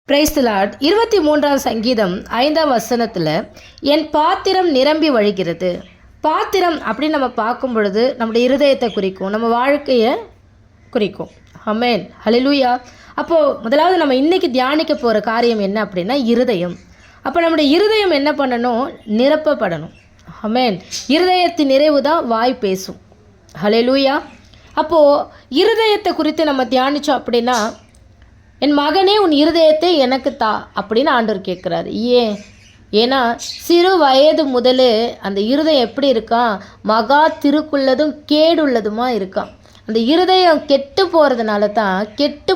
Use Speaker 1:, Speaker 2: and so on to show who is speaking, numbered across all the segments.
Speaker 1: Praise the Lord. 23ஆம் சங்கீதம் 5ஆம் வசனத்தில் என் பாத்திரம் நிரம்பி வழிகிறது. பாத்திரம் அப்படின்னு நம்ம பார்க்கும் பொழுது நம்முடைய இருதயத்தை குறிக்கும், நம்ம வாழ்க்கையை குறிக்கும். ஆமென், ஹல்லேலூயா. அப்போது முதலாவது நம்ம இன்றைக்கி தியானிக்க போகிற காரியம் என்ன அப்படின்னா இருதயம். அப்போ நம்முடைய இருதயம் என்ன பண்ணணும்? நிரப்பப்படணும். ஆமென். இருதயத்தின் நிறைவு தான் வாய் பேசும். ஹல்லேலூயா. அப்போது இருதயத்தை குறித்து நம்ம தியானித்தோம் அப்படின்னா, என் மகனே உன் இருதயத்தை எனக்கு தா அப்படின்னு ஆண்டவர் கேட்குறாரு. ஏன்னா சிறு வயது முதலே அந்த இருதயம் எப்படி இருக்கான்? மகா திருக்குள்ளதும் கேடுள்ளதுமா இருக்கான். அந்த இருதயம் கெட்டு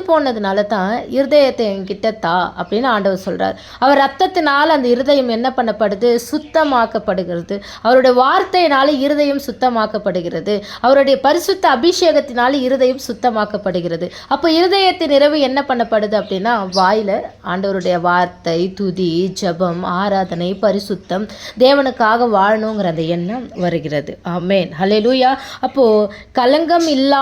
Speaker 1: போனதுனால தான் இருதயத்தை என்கிட்ட தா அப்படின்னு ஆண்டவர் சொல்கிறார். அவர் ரத்தத்தினால் அந்த இருதயம் என்ன பண்ணப்படுது? சுத்தமாக்கப்படுகிறது. அவருடைய வார்த்தையினால இருதயம் சுத்தமாக்கப்படுகிறது. அவருடைய பரிசுத்த அபிஷேகத்தினால இருதயம் சுத்தமாக்கப்படுகிறது. அப்போ இருதயத்தின் நிறைவு என்ன பண்ணப்படுது அப்படின்னா, வாயில் ஆண்டவருடைய வார்த்தை, துதி, ஜபம், ஆராதனை, பரிசுத்தம், தேவனுக்காக வாழணுங்கிற அந்த எண்ணம் வருகிறது. ஆமென், ஹல்லேலூயா. அப்போது கலங்கம் இல்லாத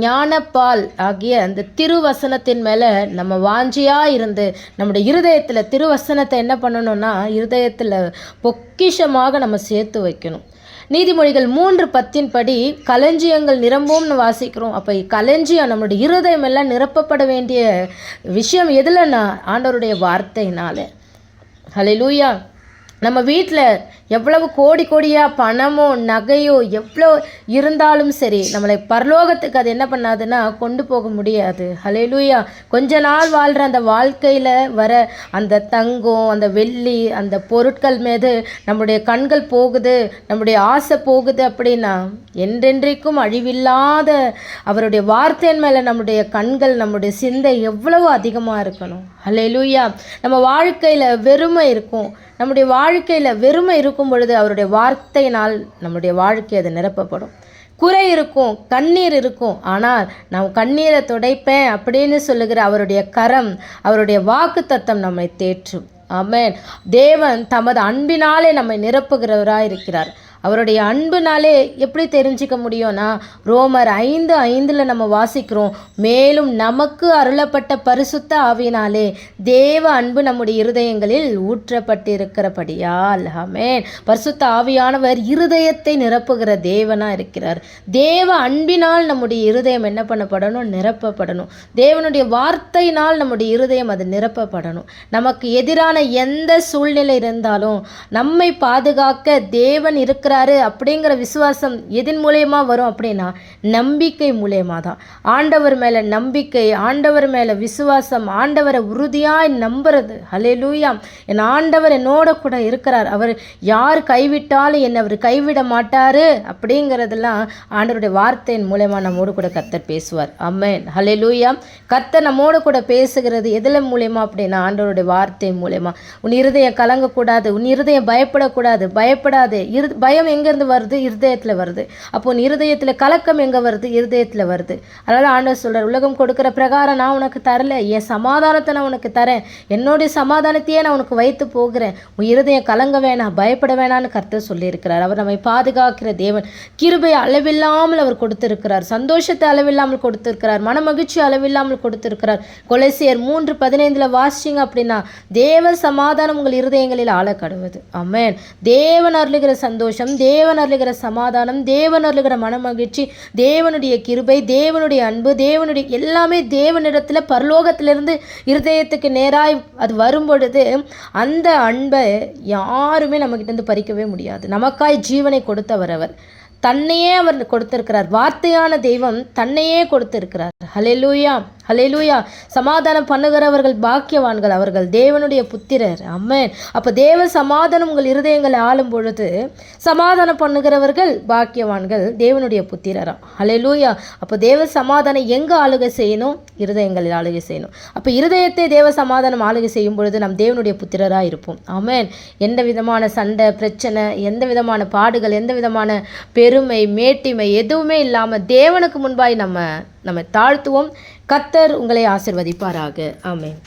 Speaker 1: ஞானப்பால் ஆகிய அந்த திருவசனத்தின் மேலே நம்ம வாஞ்சியாக இருந்து நம்முடைய இருதயத்தில் திருவசனத்தை என்ன பண்ணணும்னா இருதயத்தில் பொக்கிஷமாக நம்ம சேர்த்து வைக்கணும். நீதிமொழிகள் 3:10 படி களஞ்சியங்கள் நிரம்பும்னு வாசிக்கிறோம். அப்போ களஞ்சியம் நம்மளுடைய இருதயம் எல்லாம் நிரப்பப்பட வேண்டிய விஷயம் எதுலன்னா ஆண்டவருடைய வார்த்தையினால. ஹல்லேலூயா. நம்ம வீட்டில் எவ்வளவு கோடி கோடியாக பணமோ நகையோ எவ்வளோ இருந்தாலும் சரி, நம்மளை பரலோகத்துக்கு அது என்ன பண்ணாதுன்னா கொண்டு போக முடியாது. ஹல்லேலூயா. கொஞ்ச நாள் வாழ்கிற அந்த வாழ்க்கையில் வர அந்த தங்கம், அந்த வெள்ளி, அந்த பொருட்கள் மீது நம்முடைய கண்கள் போகுது, நம்முடைய ஆசை போகுது அப்படின்னா என்றென்றைக்கும் அழிவில்லாத அவருடைய வார்த்தையின் மேலே நம்முடைய கண்கள், நம்முடைய சிந்தை எவ்வளவு அதிகமாக இருக்கணும். ஹல்லேலூயா. நம்ம வாழ்க்கையில் வெறுமை இருக்கும். நம்முடைய வாழ்க்கையில் வெறுமை இருக்கும் பொழுது அவருடைய வார்த்தையினால் நம்முடைய வாழ்க்கை அது நிரப்பப்படும். குறை இருக்கும், கண்ணீர் இருக்கும், ஆனால் நான் கண்ணீரை துடைப்பேன் அப்படின்னு சொல்லுகிற அவருடைய கரம், அவருடைய வாக்கு தத்தம் நம்மை தேற்றும். ஆமென். தேவன் தமது அன்பினாலே நம்மை நிரப்புகிறவராக இருக்கிறார். அவருடைய அன்புனாலே எப்படி தெரிஞ்சிக்க முடியும்னா, ரோமர் 5:5 நம்ம வாசிக்கிறோம், மேலும் நமக்கு அருளப்பட்ட பரிசுத்த ஆவியினாலே தேவ அன்பு நம்முடைய இருதயங்களில் ஊற்றப்பட்டிருக்கிறபடியால். ஆமென். பரிசுத்த ஆவியானவர் இருதயத்தை நிரப்புகிற தேவனாக இருக்கிறார். தேவ அன்பினால் நம்முடைய இருதயம் என்ன பண்ணப்படணும்? நிரப்பப்படணும். தேவனுடைய வார்த்தையினால் நம்முடைய இருதயம் அது நிரப்பப்படணும். நமக்கு எதிரான எந்த சூழ்நிலை இருந்தாலும் நம்மை பாதுகாக்க தேவன் இருக்கிற அப்படிங்கிற விசுவாசம் எதன் மூலயமா வரும் அப்படின்னா நம்பிக்கை மூலயமா தான். ஆண்டவர் மேலே நம்பிக்கை, ஆண்டவர் மேலே விசுவாசம், ஆண்டவரை உறுதியாய் நம்புறது. ஹல்லேலூயா. என் ஆண்டவர் என்னோட கூட இருக்கிறார், அவர் யார் கைவிட்டாலும் என்னை அவர் கைவிட மாட்டார் அப்படிங்கிறதெல்லாம் ஆண்டவருடைய வார்த்தையின் மூலயமா நம்மோடு கூட கர்த்தர் பேசுவார். ஆமென், ஹல்லேலூயா. கர்த்தர் நம்மோடு கூட பேசுகிறது எதில் மூலயமா அப்படின்னா ஆண்டவருடைய வார்த்தை மூலயமா. உன் இருதயம் கலங்கக்கூடாது, உன் இருதயம் பயப்படக்கூடாது, பயப்படாது. பயம் எங்கேருந்து வருது? இருதயத்தில் வருது. அப்போ உன் இருதயத்தில் கலக்கம் எங்கே வருது? இருதயத்தில் வருது. அதனால் ஆண்டவர் சொல்கிறார், உலகம் கொடுக்குற பிரகாரம் நான் உனக்கு தரல, என் சமாதானத்தை நான் உனக்கு தரேன், என்னுடைய சமாதானத்தையே நான் உனக்கு வைத்து போகிறேன், உன் இருதயம் கலங்க வேணாம், பயப்பட வேணான்னு கர்த்தர் சொல்லியிருக்கிறார். அவர் நம்மை பாதுகாக்கிற தேவன். கிருபை அளவில்லாமல் அவர் கொடுத்திருக்கிறார், சந்தோஷத்தை அளவில்லாமல் கொடுத்திருக்கிறார், மன மகிழ்ச்சி அளவில்லாமல் கொடுத்திருக்கிறார். கொலோசியர் 3:15 வாசிச்சிங்க அப்படின்னா தேவ சமாதானம் உங்கள் இருதயங்களில் ஆழக்கடுவது. ஆமென். தேவன் அருளுகிற சந்தோஷம், தேவன் அருளுகிற சமாதானம், தேவன் அருளுகிற மனமகிழ்ச்சி, தேவனுடைய கிருபை, தேவனுடைய அன்பு, தேவனுடைய எல்லாமே தேவனிடத்தில் பரலோகத்திலிருந்து இருதயத்துக்கு நேராய் அது வரும்பொழுது அந்த அன்பை யாருமே நம்மகிட்ட பறிக்கவே முடியாது. நமக்காய் ஜீவனை கொடுத்தவர் அவர், தன்னையே அவர் கொடுத்திருக்கிறார். வார்த்தையான தெய்வம் தன்னையே கொடுத்திருக்கிறார். ஹல்லேலூயா, ஹல்லேலூயா. சமாதானம் பண்ணுகிறவர்கள் பாக்கியவான்கள், அவர்கள் தேவனுடைய புத்திரர். ஆமென். அப்போ தேவ சமாதானம் உங்கள் இருதயங்களை ஆளும் பொழுது சமாதானம் பண்ணுகிறவர்கள் பாக்கியவான்கள், தேவனுடைய புத்திரராம். ஹல்லேலூயா. அப்போ தேவ சமாதானம் எங்கே ஆளுகை செய்யணும்? இருதயங்களில் ஆளுகை செய்யணும். அப்போ இருதயத்தை தேவ சமாதானம் ஆளுகை செய்யும் பொழுது நாம் தேவனுடைய புத்திரராக இருப்போம். ஆமென். எந்த விதமான சண்டை பிரச்சனை, எந்த விதமான பாடுகள், எந்த விதமான பெருமை மேட்டிமை எதுவுமே இல்லாமல் தேவனுக்கு முன்பாய் நம்ம தாழ்த்துவோம். கர்த்தர் உங்களை ஆசீர்வதிப்பாராக. ஆமென்.